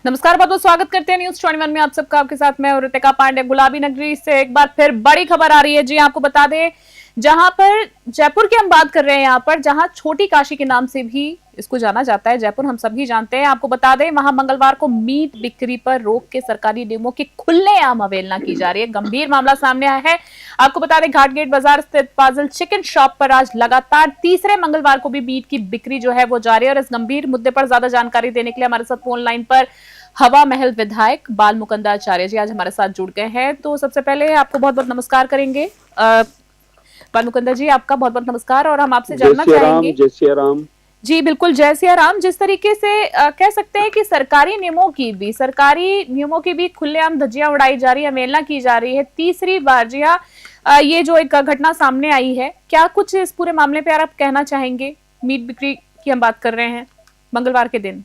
नमस्कार, बहुत बहुत स्वागत करते हैं न्यूज 21 में आप सबका। आपके साथ मैं ऋतिका पांडे। गुलाबी नगरी से एक बार फिर बड़ी खबर आ रही है। जी आपको बता दें, जहां पर जयपुर की हम बात कर रहे हैं, यहाँ पर जहां छोटी काशी के नाम से भी इसको जाना जाता है, जयपुर हम सभी जानते हैं। आपको बता दें, वहां मंगलवार को मीट बिक्री पर रोक के सरकारी नियमों की खुलेआम अवहेलना की जा रही है। गंभीर मामला सामने आया है। आपको बता दें, घाटगेट बाजार स्थित पाजल चिकन शॉप पर आज लगातार तीसरे मंगलवार को भी मीट की बिक्री जो है वो जारी है। और इस गंभीर मुद्दे पर ज्यादा जानकारी देने के लिए हमारे साथ फोन लाइन पर हवा महल विधायक बाल मुकुंद आचार्य जी आज हमारे साथ जुड़ गए हैं। तो सबसे पहले आपको बहुत बहुत नमस्कार करेंगे। बाल मुकुंद जी, आपका बहुत बहुत नमस्कार। और हम आपसे जानना चाहेंगे। जय सिया राम। जी बिल्कुल, जय सिया राम। जिस तरीके से कह सकते हैं कि सरकारी नियमों की भी खुलेआम धज्जियां उड़ाई जा रही है, अवहेलना की जा रही है तीसरी बार। जी हाँ, ये जो एक घटना सामने आई है, क्या कुछ इस पूरे मामले पे आप कहना चाहेंगे? मीट बिक्री की हम बात कर रहे हैं मंगलवार के दिन।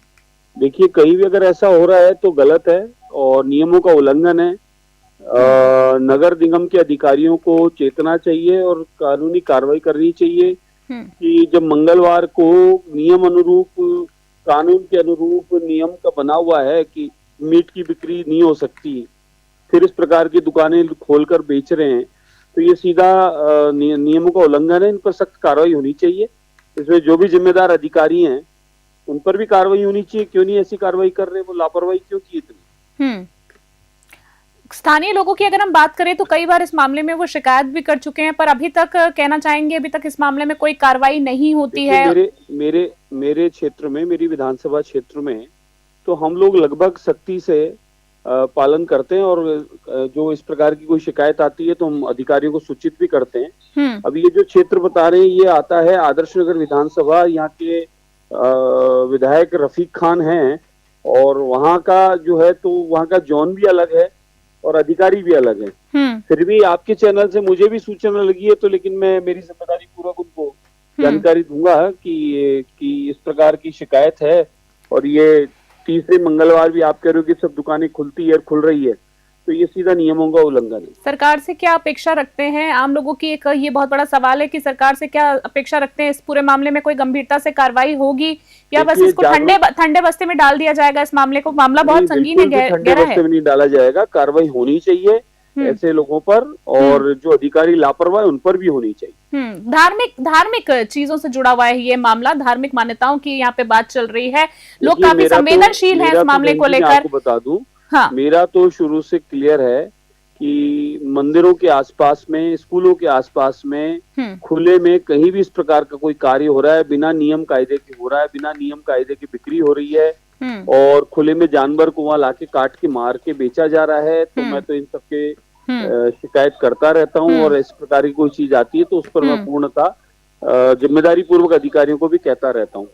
देखिए, कहीं भी अगर ऐसा हो रहा है तो गलत है और नियमों का उल्लंघन है। नगर निगम के अधिकारियों को चेतना चाहिए और कानूनी कार्रवाई करनी चाहिए कि जब मंगलवार को नियम अनुरूप, कानून के अनुरूप नियम का बना हुआ है कि मीट की बिक्री नहीं हो सकती, फिर इस प्रकार की दुकानें खोलकर बेच रहे हैं, तो ये सीधा नियमों का उल्लंघन है। इन पर सख्त कार्रवाई होनी चाहिए। इसमें जो भी जिम्मेदार अधिकारी हैं उन पर भी कार्रवाई होनी चाहिए। क्यों नहीं ऐसी कार्रवाई कर रहे, वो लापरवाही क्यों की इतनी? स्थानीय लोगों की अगर हम बात करें तो कई बार इस मामले में वो शिकायत भी कर चुके हैं, पर अभी तक कहना चाहेंगे अभी तक इस मामले में कोई कार्रवाई नहीं होती है। मेरे क्षेत्र में, मेरी विधानसभा क्षेत्र में तो हम लोग लगभग सख्ती से पालन करते हैं और जो इस प्रकार की कोई शिकायत आती है तो हम अधिकारियों को सूचित भी करते हैं। अब ये जो क्षेत्र बता रहे हैं, ये आता है आदर्श नगर विधानसभा। यहाँ के विधायक रफीक खान हैं और वहाँ का जो है तो वहाँ का जोन भी अलग है और अधिकारी भी अलग है। फिर भी आपके चैनल से मुझे भी सूचना लगी है, तो लेकिन मैं मेरी जिम्मेदारी पूर्वक उनको जानकारी दूंगा कि इस प्रकार की शिकायत है। और ये तीसरे मंगलवार भी आप कह रहे हो कि सब दुकानें खुलती है और खुल रही है, तो ये सीधा नियमों का उल्लंघन है। सरकार से क्या अपेक्षा रखते हैं? आम लोगों की एक ये बहुत बड़ा सवाल है कि सरकार से क्या अपेक्षा रखते हैं? इस पूरे मामले में कोई गंभीरता से कार्रवाई होगी या बस इसको ठंडे बस्ते में डाल दिया जाएगा? इस मामले को, मामला बहुत संगीन है, गहरा है। नहीं डाला जाएगा, कार्रवाई होनी चाहिए ऐसे लोगों पर, और जो अधिकारी लापरवाह उन पर भी होनी चाहिए। धार्मिक चीजों से जुड़ा हुआ है ये मामला, धार्मिक मान्यताओं की यहाँ पे बात चल रही है। लोग काफी संवेदनशील हैं इस मामले को लेकर। आपको बता दूं, हाँ, मेरा तो शुरू से क्लियर है कि मंदिरों के आसपास में, स्कूलों के आसपास में, खुले में कहीं भी इस प्रकार का कोई कार्य हो रहा है, बिना नियम कायदे के हो रहा है, बिना नियम कायदे की बिक्री हो रही है और खुले में जानवर को वहां लाके काट के मार के बेचा जा रहा है, तो मैं तो इन सबके शिकायत करता रहता हूँ। और इस प्रकार की कोई चीज आती है तो उस पर मैं पूर्णतः जिम्मेदारी पूर्वक अधिकारियों को भी कहता रहता हूँ।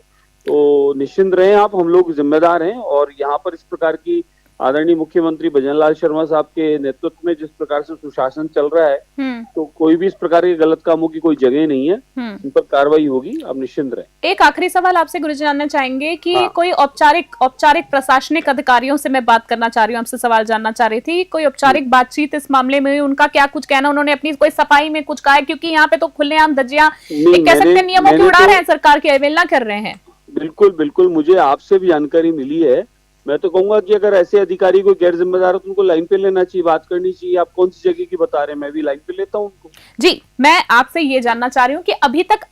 तो निश्चिंत रहें आप, हम लोग जिम्मेदार हैं। और यहाँ पर इस प्रकार की आदरणीय मुख्यमंत्री भजनलाल शर्मा साहब के नेतृत्व में जिस प्रकार से सुशासन चल रहा है, तो कोई भी इस प्रकार के गलत कामों की कोई जगह नहीं है, इन पर कार्रवाई होगी, आप निश्चिंत रहें। एक आखिरी सवाल आपसे गुरुजी जानना चाहेंगे कि कोई औपचारिक प्रशासनिक अधिकारियों से मैं बात करना चाह रही हूँ, आपसे सवाल जानना चाह रही थी, कोई औपचारिक बातचीत इस मामले में, उनका क्या कुछ कहना? उन्होंने अपनी कोई सफाई में कुछ कहा है? क्योंकि यहाँ पे तो खुलेआम धज्जियां कह सकते हैं नियमों की उड़ा रहे हैं, सरकार की अवहेलना कर रहे हैं। बिल्कुल, मुझे आपसे भी जानकारी मिली है। मैं तो कहूंगा कि अगर ऐसे अधिकारी कोई गैर जिम्मेदार हो तो उनको लाइन पे लेना चाहिए, बात करनी चाहिए। आप कौन सी जगह की बता रहे हैं, मैं भी लाइन पे लेता हूँ उनको। जी, मैं आपसे ये जानना चाह रही हूँ कि अभी तक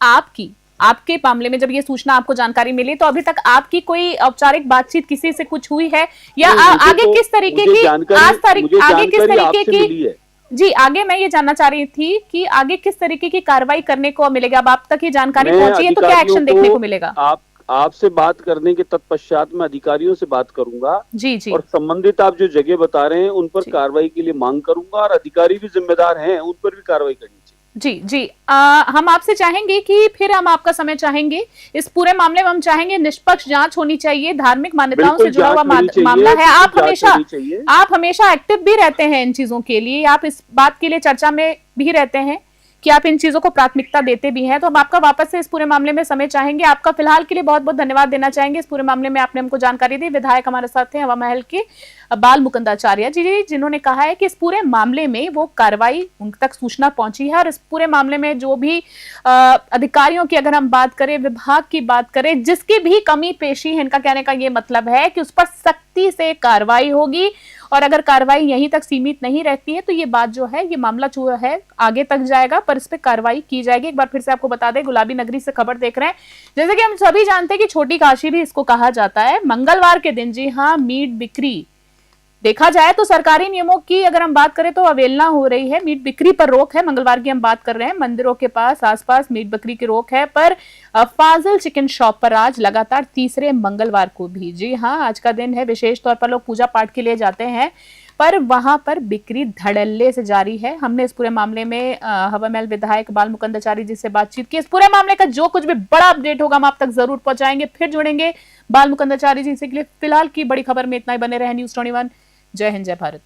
आपके मामले में जब ये सूचना आपको जानकारी मिली, तो अभी तक आपकी कोई औपचारिक बातचीत किसी से कुछ हुई है या आगे किस तरीके की जी, आगे मैं ये जानना चाह रही थी कि आगे किस तरीके की कार्रवाई करने को मिलेगा? अब आप तक ये जानकारी पहुंची है तो क्या एक्शन देखने को मिलेगा? आपसे बात करने के तत्पश्चात मैं अधिकारियों से बात करूंगा जी, और संबंधित आप जो जगह बता रहे हैं उन पर कार्रवाई के लिए मांग करूंगा, और अधिकारी भी जिम्मेदार हैं, उन पर भी कार्रवाई करनी चाहिए। जी, हम आपसे चाहेंगे कि फिर हम आपका समय चाहेंगे इस पूरे मामले में। हम चाहेंगे निष्पक्ष जांच होनी चाहिए, धार्मिक मान्यताओं से जुड़ा हुआ मामला है। आप हमेशा एक्टिव भी रहते हैं इन चीजों के लिए, आप इस बात के लिए चर्चा में भी रहते हैं कि आप इन चीजों को प्राथमिकता देते भी हैं। तो हम आपका वापस से इस पूरे मामले में समय चाहेंगे। आपका फिलहाल के लिए बहुत बहुत धन्यवाद देना चाहेंगे। इस पूरे मामले में आपने हमको जानकारी दी। विधायक हमारे साथ थे हवा महल के बाल मुकुंदाचार्य जी, जिन्होंने कहा है कि इस पूरे मामले में वो कार्रवाई उन तक सूचना पहुंची है और इस पूरे मामले में जो भी अधिकारियों की अगर हम बात करें, विभाग की बात करें, जिसकी भी कमी पेशी है, इनका कहने का ये मतलब है कि उस पर सख्ती से कार्रवाई होगी। और अगर कार्रवाई यहीं तक सीमित नहीं रहती है तो ये बात जो है, ये मामला जो है आगे तक जाएगा, पर इस पे कार्रवाई की जाएगी। एक बार फिर से आपको बता दें, गुलाबी नगरी से खबर देख रहे हैं। जैसे कि हम सभी जानते हैं कि छोटी काशी भी इसको कहा जाता है। मंगलवार के दिन, जी हाँ, मीट बिक्री देखा जाए तो सरकारी नियमों की अगर हम बात करें तो अवहेलना हो रही है। मीट बिक्री पर रोक है। मंगलवार की हम बात कर रहे हैं। मंदिरों के पास आसपास मीट बिक्री की रोक है, पर फाजिल चिकन शॉप पर आज लगातार तीसरे मंगलवार को भी, जी हाँ, आज का दिन है, विशेष तौर पर लोग पूजा पाठ के लिए जाते हैं, पर वहां पर बिक्री धड़ल्ले से जारी है। हमने इस पूरे मामले में हवा महल विधायक बाल मुकुंदाचार्य जी से बातचीत की। इस पूरे मामले का जो कुछ भी बड़ा अपडेट होगा हम आप तक जरूर पहुंचाएंगे। फिर जुड़ेंगे बाल मुकुंदाचार्य जी से। के लिए फिलहाल की बड़ी खबर में इतना ही। बने रहे न्यूज़ 21। जय हिंद, जय भारत।